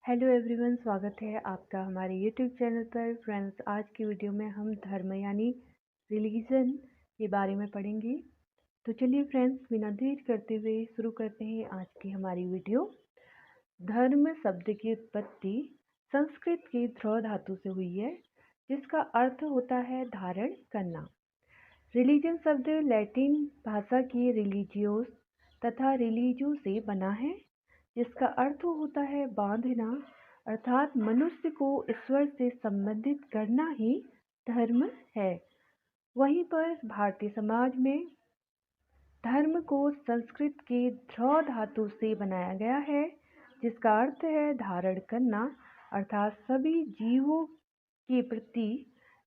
Hello everyone, स्वागत है आपका हमारे यूट्यूब चैनल पर। फ्रेंड्स, आज की वीडियो में हम धर्म यानी रिलीजन के बारे में पढ़ेंगे। तो चलिए फ्रेंड्स, बिना देर करते हुए शुरू करते हैं आज की हमारी वीडियो। धर्म शब्द की उत्पत्ति संस्कृत के ध्रुव धातु से हुई है, जिसका अर्थ होता है धारण करना। रिलीजन शब्द लैटिन भाषा की रिलीजियोस तथा रिलीजो से बना है, जिसका अर्थ होता है बांधना, अर्थात मनुष्य को ईश्वर से संबंधित करना ही धर्म है। वहीं पर भारतीय समाज में धर्म को संस्कृत के ध्रुव धातु से बनाया गया है, जिसका अर्थ है धारण करना, अर्थात सभी जीवों के प्रति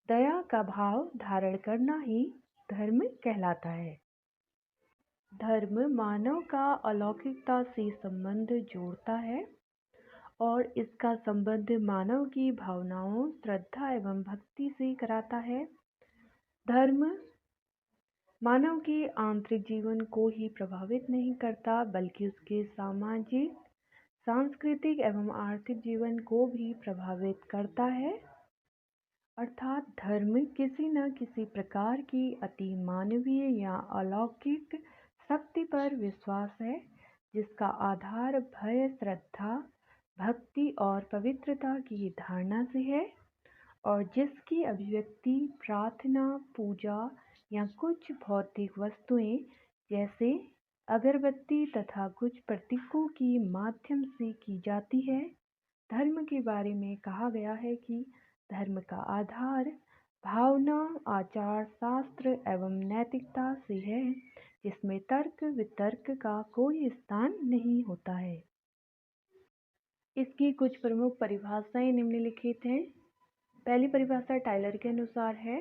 दया का भाव धारण करना ही धर्म कहलाता है। धर्म मानव का अलौकिकता से संबंध जोड़ता है और इसका संबंध मानव की भावनाओं, श्रद्धा एवं भक्ति से कराता है। धर्म मानव के आंतरिक जीवन को ही प्रभावित नहीं करता, बल्कि उसके सामाजिक, सांस्कृतिक एवं आर्थिक जीवन को भी प्रभावित करता है। अर्थात धर्म किसी न किसी प्रकार की अति मानवीय या अलौकिक शक्ति पर विश्वास है, जिसका आधार भय, श्रद्धा, भक्ति और पवित्रता की धारणा से है और जिसकी अभिव्यक्ति प्रार्थना, पूजा या कुछ भौतिक वस्तुएं जैसे अगरबत्ती तथा कुछ प्रतीकों के माध्यम से की जाती है। धर्म के बारे में कहा गया है कि धर्म का आधार भावना, आचार, शास्त्र एवं नैतिकता से है, जिसमें तर्क वितर्क का कोई स्थान नहीं होता है। इसकी कुछ प्रमुख परिभाषाएं निम्नलिखित हैं। पहली परिभाषा टाइलर के अनुसार है।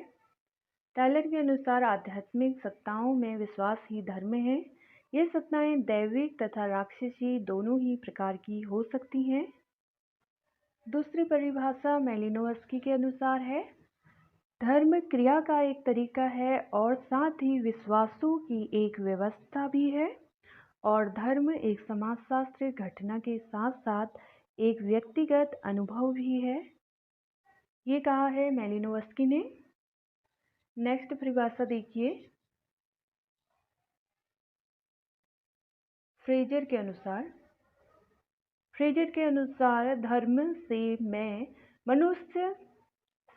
टाइलर के अनुसार आध्यात्मिक सत्ताओं में विश्वास ही धर्म है। ये सत्ताएं दैविक तथा राक्षसी दोनों ही प्रकार की हो सकती हैं। दूसरी परिभाषा मैलिनोवस्की के अनुसार है। धर्म क्रिया का एक तरीका है और साथ ही विश्वासों की एक व्यवस्था भी है, और धर्म एक समाजशास्त्र घटना के साथ साथ एक व्यक्तिगत अनुभव भी है। ये कहा है मैलिनोवस्की ने। नेक्स्ट परिभाषा देखिए, फ्रेजर के अनुसार। फ्रेजर के अनुसार धर्म से मैं मनुष्य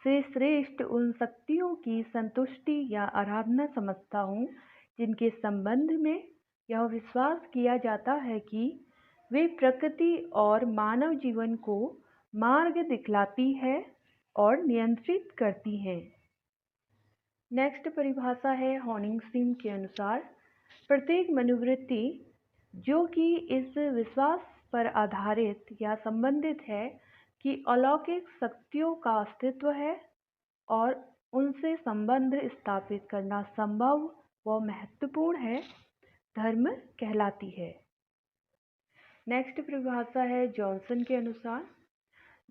से श्रेष्ठ उन शक्तियों की संतुष्टि या आराधना समझता हूँ, जिनके संबंध में यह विश्वास किया जाता है कि वे प्रकृति और मानव जीवन को मार्ग दिखलाती है और नियंत्रित करती हैं। नेक्स्ट परिभाषा है हॉनिंगसिम के अनुसार। प्रत्येक मनोवृत्ति जो कि इस विश्वास पर आधारित या संबंधित है कि अलौकिक शक्तियों का अस्तित्व है और उनसे संबंध स्थापित करना संभव व महत्वपूर्ण है, धर्म कहलाती है। नेक्स्ट परिभाषा है जॉनसन के अनुसार।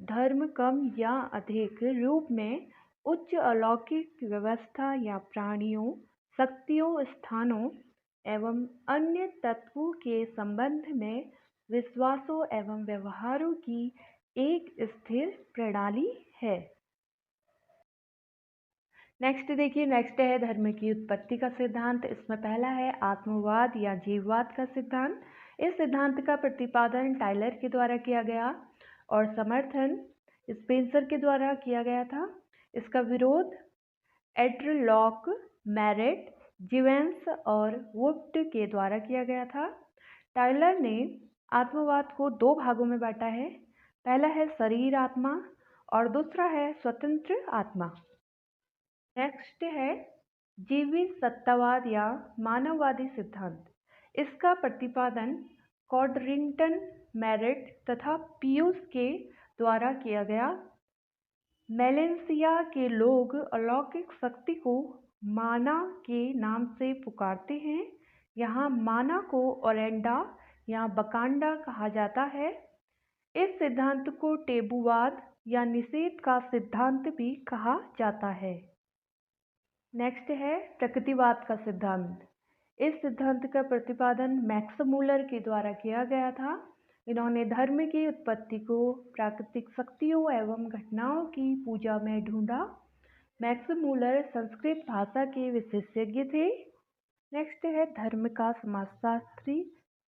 धर्म कम या अधिक रूप में उच्च अलौकिक व्यवस्था या प्राणियों, शक्तियों, स्थानों एवं अन्य तत्वों के संबंध में विश्वासों एवं व्यवहारों की एक स्थिर प्रणाली है। नेक्स्ट देखिए, नेक्स्ट है धर्म की उत्पत्ति का सिद्धांत। इसमें पहला है आत्मवाद या जीववाद का सिद्धांत। इस सिद्धांत का प्रतिपादन टाइलर के द्वारा किया गया और समर्थन स्पेंसर के द्वारा किया गया था। इसका विरोध एड्रलॉक, मैरेट, जीवेंस और वुफ्ट के द्वारा किया गया था। टाइलर ने आत्मवाद को दो भागों में बांटा है। पहला है शरीर आत्मा और दूसरा है स्वतंत्र आत्मा। नेक्स्ट है जीवित सत्तावाद या मानववादी सिद्धांत। इसका प्रतिपादन कॉडरिंगटन, मैरेट तथा पियूस के द्वारा किया गया। मैलेंसिया के लोग अलौकिक शक्ति को माना के नाम से पुकारते हैं। यहाँ माना को ओरेंडा या बकांडा कहा जाता है। इस सिद्धांत को टेबुवाद या निषेध का सिद्धांत भी कहा जाता है। नेक्स्ट है प्रकृतिवाद का सिद्धांत। इस सिद्धांत का प्रतिपादन मैक्स मूलर के द्वारा किया गया था। इन्होंने धर्म की उत्पत्ति को प्राकृतिक शक्तियों एवं घटनाओं की पूजा में ढूंढा। मैक्स मूलर संस्कृत भाषा के विशेषज्ञ थे। नेक्स्ट है धर्म का समाजशास्त्री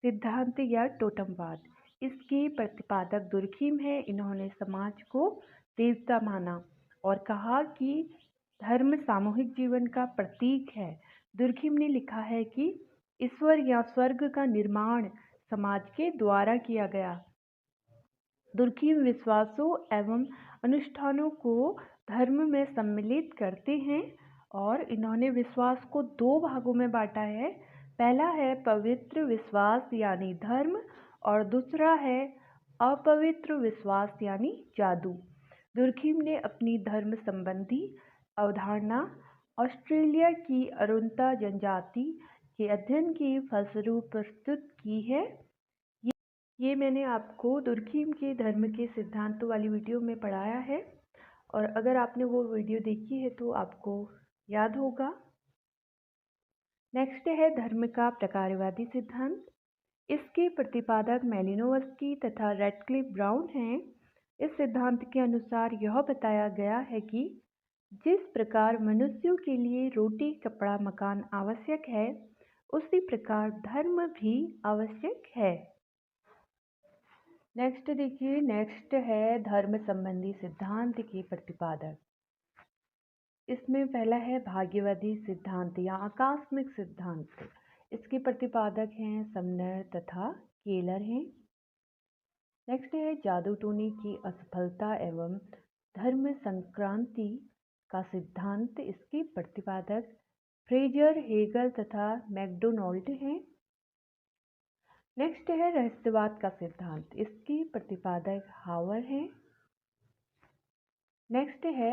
सिद्धांत या टोटमवाद। इसके प्रतिपादक दुर्खिम है। इन्होंने समाज को देवता माना और कहा कि धर्म सामूहिक जीवन का प्रतीक है। दुर्खिम ने लिखा है कि ईश्वर या स्वर्ग का निर्माण समाज के द्वारा किया गया। दुर्खिम विश्वासों एवं अनुष्ठानों को धर्म में सम्मिलित करते हैं और इन्होंने विश्वास को दो भागों में बांटा है। पहला है पवित्र विश्वास यानी धर्म और दूसरा है अपवित्र विश्वास यानी जादू। दुर्खिम ने अपनी धर्म संबंधी अवधारणा ऑस्ट्रेलिया की अरुणता जनजाति के अध्ययन के फलस्वरूप प्रस्तुत की है। ये मैंने आपको दुर्खिम के धर्म के सिद्धांतों वाली वीडियो में पढ़ाया है और अगर आपने वो वीडियो देखी है तो आपको याद होगा। नेक्स्ट है धर्म का प्रकारवादी सिद्धांत। इसके प्रतिपादक मैलिनोवस्की तथा रैडक्लिफ ब्राउन हैं। इस सिद्धांत के अनुसार यह बताया गया है कि जिस प्रकार मनुष्यों के लिए रोटी, कपड़ा, मकान आवश्यक है, उसी प्रकार धर्म भी आवश्यक है। नेक्स्ट देखिए, नेक्स्ट है धर्म संबंधी सिद्धांत के प्रतिपादक। इसमें पहला है भाग्यवादी सिद्धांत या आकस्मिक सिद्धांत। इसके प्रतिपादक हैं समनर तथा केलर हैं। नेक्स्ट है जादू टोने की असफलता एवं धर्म संक्रांति का सिद्धांत। इसके प्रतिपादक फ्रेजर, हेगल तथा मैकडोनाल्ड हैं। नेक्स्ट है रहस्यवाद का सिद्धांत। इसके प्रतिपादक हावर हैं। नेक्स्ट है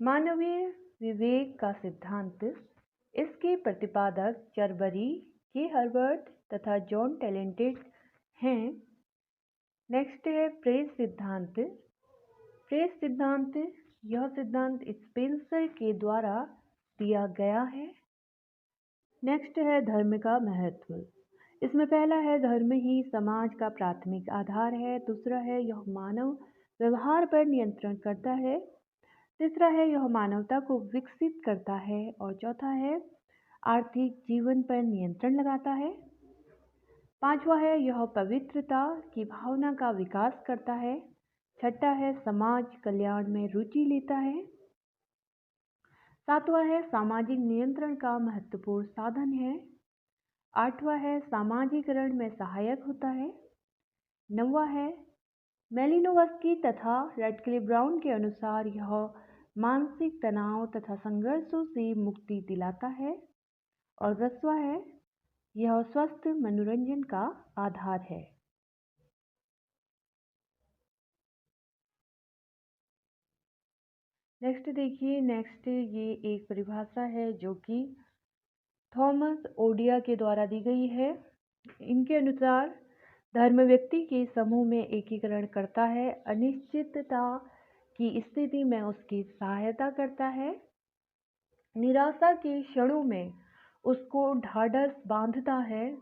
मानवीय विवेक का सिद्धांत। इसके प्रतिपादक चरबरी, के हर्बर्ट तथा जॉन टैलेंटेड हैं। नेक्स्ट है प्रेस सिद्धांत। प्रेस सिद्धांत, यह सिद्धांत स्पेंसर के द्वारा दिया गया है। नेक्स्ट है धर्म का महत्व। इसमें पहला है धर्म ही समाज का प्राथमिक आधार है। दूसरा है यह मानव व्यवहार पर नियंत्रण करता है। तीसरा है यह मानवता को विकसित करता है और चौथा है आर्थिक जीवन पर नियंत्रण लगाता है। पांचवा है यह पवित्रता की भावना का विकास करता है। छठा है समाज कल्याण में रुचि लेता है। सातवां है सामाजिक नियंत्रण का महत्वपूर्ण साधन है। आठवां है सामाजिकरण में सहायक होता है। नौवां है मैलिनोवस्की तथा रैडक्लिफ ब्राउन के अनुसार यह मानसिक तनाव तथा संघर्षों से मुक्ति दिलाता है। और 10वां है यह स्वस्थ मनोरंजन का आधार है। नेक्स्ट देखिए, नेक्स्ट ये एक परिभाषा है जो कि थॉमस ओडिया के द्वारा दी गई है। इनके अनुसार धर्म व्यक्ति के समूह में एकीकरण करता है, अनिश्चितता की स्थिति में उसकी सहायता करता है, निराशा के क्षणों में उसको ढाढ़स बांधता है,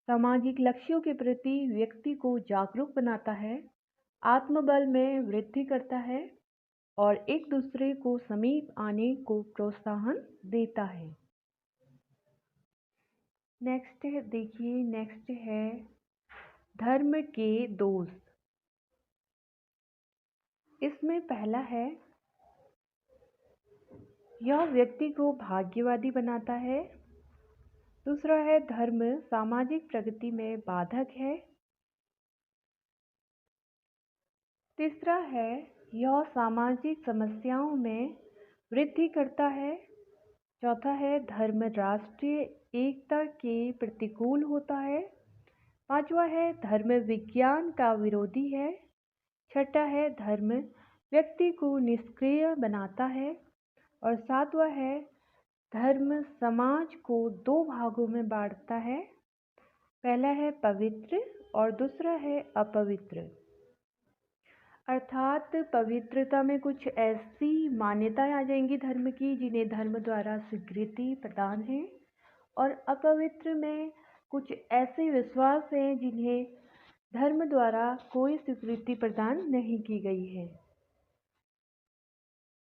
सामाजिक लक्ष्यों के प्रति व्यक्ति को जागरूक बनाता है, आत्मबल में वृद्धि करता है और एक दूसरे को समीप आने को प्रोत्साहन देता है। नेक्स्ट देखिए, नेक्स्ट है धर्म के दोष। इसमें पहला है यह व्यक्ति को भाग्यवादी बनाता है। दूसरा है धर्म सामाजिक प्रगति में बाधक है। तीसरा है यह सामाजिक समस्याओं में वृद्धि करता है। चौथा है धर्म राष्ट्रीय एकता के प्रतिकूल होता है। पांचवा है धर्म विज्ञान का विरोधी है। छठा है धर्म व्यक्ति को निष्क्रिय बनाता है और सातवां है धर्म समाज को दो भागों में बांटता है। पहला है पवित्र और दूसरा है अपवित्र। अर्थात पवित्रता में कुछ ऐसी मान्यताएं आ जाएंगी धर्म की जिन्हें धर्म द्वारा स्वीकृति प्रदान है, और अपवित्र में कुछ ऐसे विश्वास हैं जिन्हें धर्म द्वारा कोई स्वीकृति प्रदान नहीं की गई है।